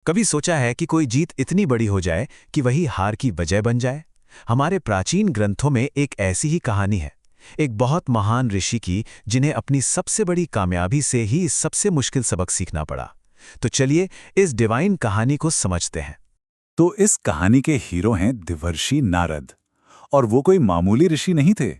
कभी सोचा है कि कोई जीत इतनी बड़ी हो जाए कि वही हार की वजह बन जाए? हमारे प्राचीन ग्रंथों में एक ऐसी ही कहानी है, एक बहुत महान ऋषि की, जिन्हें अपनी सबसे बड़ी कामयाबी से ही सबसे मुश्किल सबक सीखना पड़ा। तो चलिए इस डिवाइन कहानी को समझते हैं। तो इस कहानी के हीरो हैं देवर्षि नारद। और वो कोई मामूली ऋषि नहीं थे।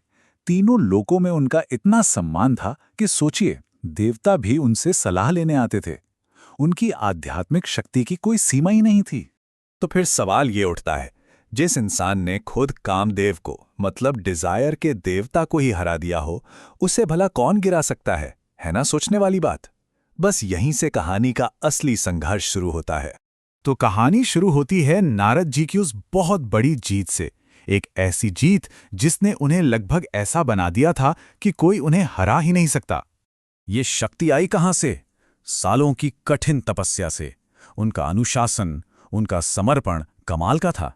तीनों लोकों में उनका इतना सम्मान था कि सोचिए, देवता भी उनसे सलाह लेने आते थे। उनकी आध्यात्मिक शक्ति की कोई सीमा ही नहीं थी। तो फिर सवाल ये उठता है, जिस इंसान ने खुद कामदेव को, मतलब डिजायर के देवता को ही हरा दिया हो, उसे भला कौन गिरा सकता है ना सोचने वाली बात। बस यहीं से कहानी का असली संघर्ष शुरू होता है। तो कहानी शुरू होती है नारद जी की उस बहुत बड़ी जीत से। एक ऐसी जीत जिसने उन्हें लगभग ऐसा बना दिया था कि कोई उन्हें हरा ही नहीं सकता। ये शक्ति आई कहां से? सालों की कठिन तपस्या से। उनका अनुशासन, उनका समर्पण कमाल का था।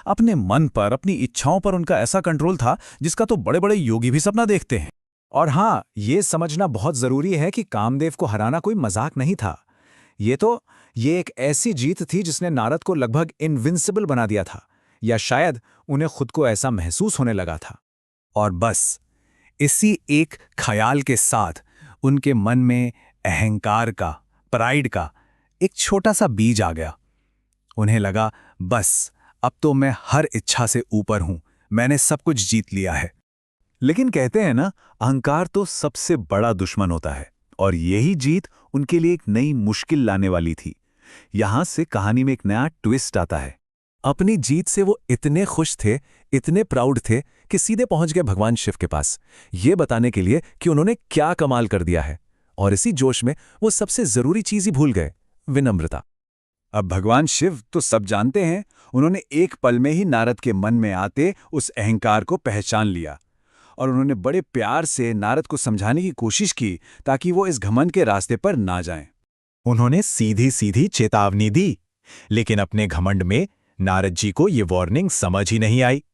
अपने मन पर, अपनी इच्छाओं पर उनका ऐसा कंट्रोल था जिसका तो बड़े बड़े योगी भी सपना देखते हैं। और हाँ, ये समझना बहुत जरूरी है कि कामदेव को हराना कोई मजाक नहीं था। ये एक ऐसी जीत थी जिसने नारद को लगभग इनविंसिबल बना दिया था, या शायद उन्हें खुद को ऐसा महसूस होने लगा था। और बस इसी एक ख्याल के साथ उनके मन में अहंकार का, प्राइड का एक छोटा सा बीज आ गया। उन्हें लगा, बस अब तो मैं हर इच्छा से ऊपर हूं, मैंने सब कुछ जीत लिया है। लेकिन कहते हैं ना, अहंकार तो सबसे बड़ा दुश्मन होता है। और यही जीत उनके लिए एक नई मुश्किल लाने वाली थी। यहां से कहानी में एक नया ट्विस्ट आता है। अपनी जीत से वो इतने खुश थे, इतने प्राउड थे कि सीधे पहुंच गए भगवान शिव के पास, ये बताने के लिए कि उन्होंने क्या कमाल कर दिया है। और इसी जोश में वो सबसे जरूरी चीज ही भूल गए, विनम्रता। अब भगवान शिव तो सब जानते हैं। उन्होंने एक पल में ही नारद के मन में आते उस अहंकार को पहचान लिया। और उन्होंने बड़े प्यार से नारद को समझाने की कोशिश की ताकि वो इस घमंड के रास्ते पर ना जाएं। उन्होंने सीधी सीधी चेतावनी दी, लेकिन अपने घमंड में नारद जी को ये वार्निंग समझ ही नहीं आई।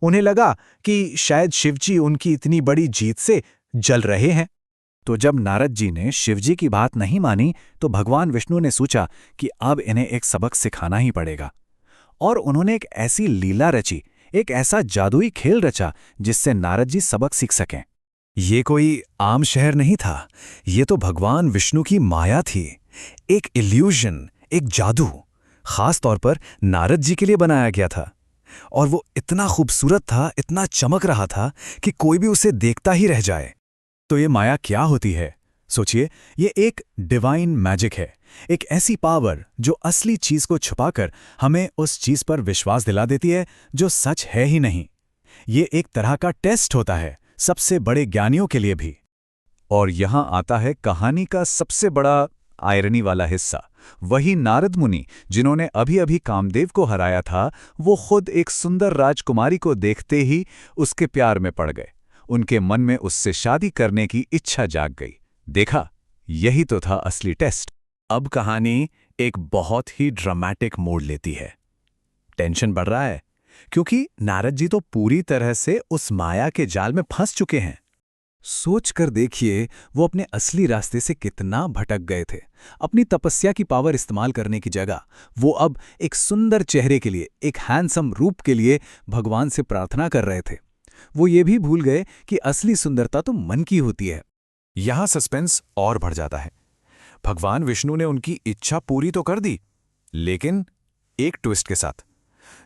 उन्हें लगा कि शायद शिवजी उनकी इतनी बड़ी जीत से जल रहे हैं। तो जब नारद जी ने शिवजी की बात नहीं मानी, तो भगवान विष्णु ने सोचा कि अब इन्हें एक सबक सिखाना ही पड़ेगा। और उन्होंने एक ऐसी लीला रची, एक ऐसा जादुई खेल रचा जिससे नारद जी सबक सीख सकें। ये कोई आम शहर नहीं था, ये तो भगवान विष्णु की माया थी। एक इल्यूजन, एक जादू, खास तौर पर नारद जी के लिए बनाया गया था। और वो इतना खूबसूरत था, इतना चमक रहा था कि कोई भी उसे देखता ही रह जाए। तो ये माया क्या होती है? सोचिए, ये एक डिवाइन मैजिक है। एक ऐसी पावर जो असली चीज को छुपाकर हमें उस चीज पर विश्वास दिला देती है जो सच है ही नहीं। ये एक तरह का टेस्ट होता है, सबसे बड़े ज्ञानियों के लिए भी। और यहां आता है कहानी का सबसे बड़ा आयरनी वाला हिस्सा। वही नारद मुनि जिन्होंने अभी अभी कामदेव को हराया था, वो खुद एक सुंदर राजकुमारी को देखते ही उसके प्यार में पड़ गए। उनके मन में उससे शादी करने की इच्छा जाग गई। देखा, यही तो था असली टेस्ट। अब कहानी एक बहुत ही ड्रामेटिक मोड़ लेती है। टेंशन बढ़ रहा है क्योंकि नारद जी तो पूरी तरह से उस माया के जाल में फंस चुके हैं। सोच कर देखिए, वो अपने असली रास्ते से कितना भटक गए थे। अपनी तपस्या की पावर इस्तेमाल करने की जगह वो अब एक सुंदर चेहरे के लिए, एक हैंडसम रूप के लिए भगवान से प्रार्थना कर रहे थे। वो ये भी भूल गए कि असली सुंदरता तो मन की होती है। यहां सस्पेंस और बढ़ जाता है। भगवान विष्णु ने उनकी इच्छा पूरी तो कर दी, लेकिन एक ट्विस्ट के साथ।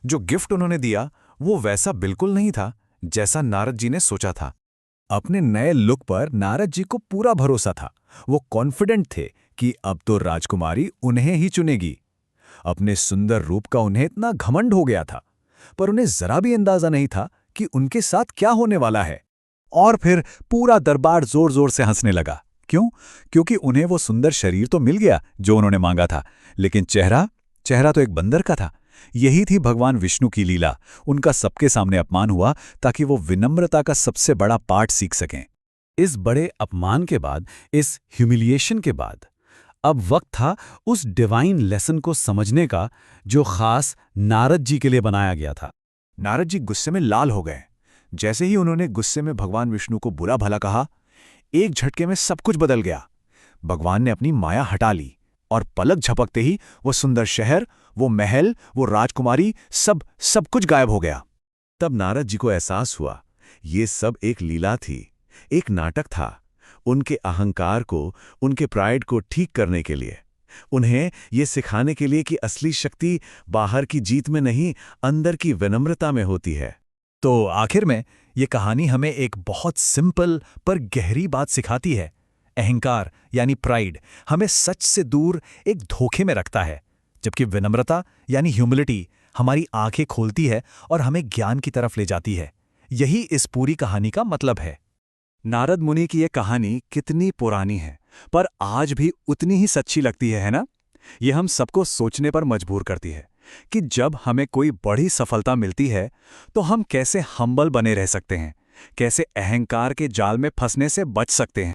जो गिफ्ट उन्होंने दिया वो वैसा बिल्कुल नहीं था जैसा नारद जी ने सोचा था। अपने नए लुक पर नारद जी को पूरा भरोसा था। वो कॉन्फिडेंट थे कि अब तो राजकुमारी उन्हें ही चुनेगी। अपने सुंदर रूप का उन्हें इतना घमंड हो गया था, पर उन्हें जरा भी अंदाजा नहीं था कि उनके साथ क्या होने वाला है। और फिर पूरा दरबार जोर जोर से हंसने लगा। क्यों? क्योंकि उन्हें वो सुंदर शरीर तो मिल गया जो उन्होंने मांगा था, लेकिन चेहरा तो एक बंदर का था। यही थी भगवान विष्णु की लीला। उनका सबके सामने अपमान हुआ ताकि वो विनम्रता का सबसे बड़ा पाठ सीख सकें। इस बड़े अपमान के बाद, इस ह्यूमिलिएशन के बाद, अब वक्त था उस डिवाइन लेसन को समझने का जो खास नारद जी के लिए बनाया गया था। नारद जी गुस्से में लाल हो गए। जैसे ही उन्होंने गुस्से में भगवान विष्णु को बुरा भला कहा, एक झटके में सब कुछ बदल गया। भगवान ने अपनी माया हटा ली और पलक झपकते ही वो सुंदर शहर, वो महल, वो राजकुमारी, सब कुछ गायब हो गया। तब नारद जी को एहसास हुआ, ये सब एक लीला थी, एक नाटक था, उनके अहंकार को, उनके प्राइड को ठीक करने के लिए, उन्हें ये सिखाने के लिए कि असली शक्ति बाहर की जीत में नहीं, अंदर की विनम्रता में होती है। तो आखिर में ये कहानी हमें एक बहुत सिंपल पर गहरी बात सिखाती है। अहंकार यानी प्राइड हमें सच से दूर एक धोखे में रखता है, जबकि विनम्रता यानी ह्यूमिलिटी हमारी आंखें खोलती है और हमें ज्ञान की तरफ ले जाती है। यही इस पूरी कहानी का मतलब है। नारद मुनि की ये कहानी कितनी पुरानी है, पर आज भी उतनी ही सच्ची लगती है ना? ये हम सबको सोचने पर मजबूर करती है कि जब हमें कोई बड़ी सफलता मिलती है तो हम कैसे हम्बल बने रह सकते हैं, कैसे अहंकार के जाल में फंसने से बच सकते हैं।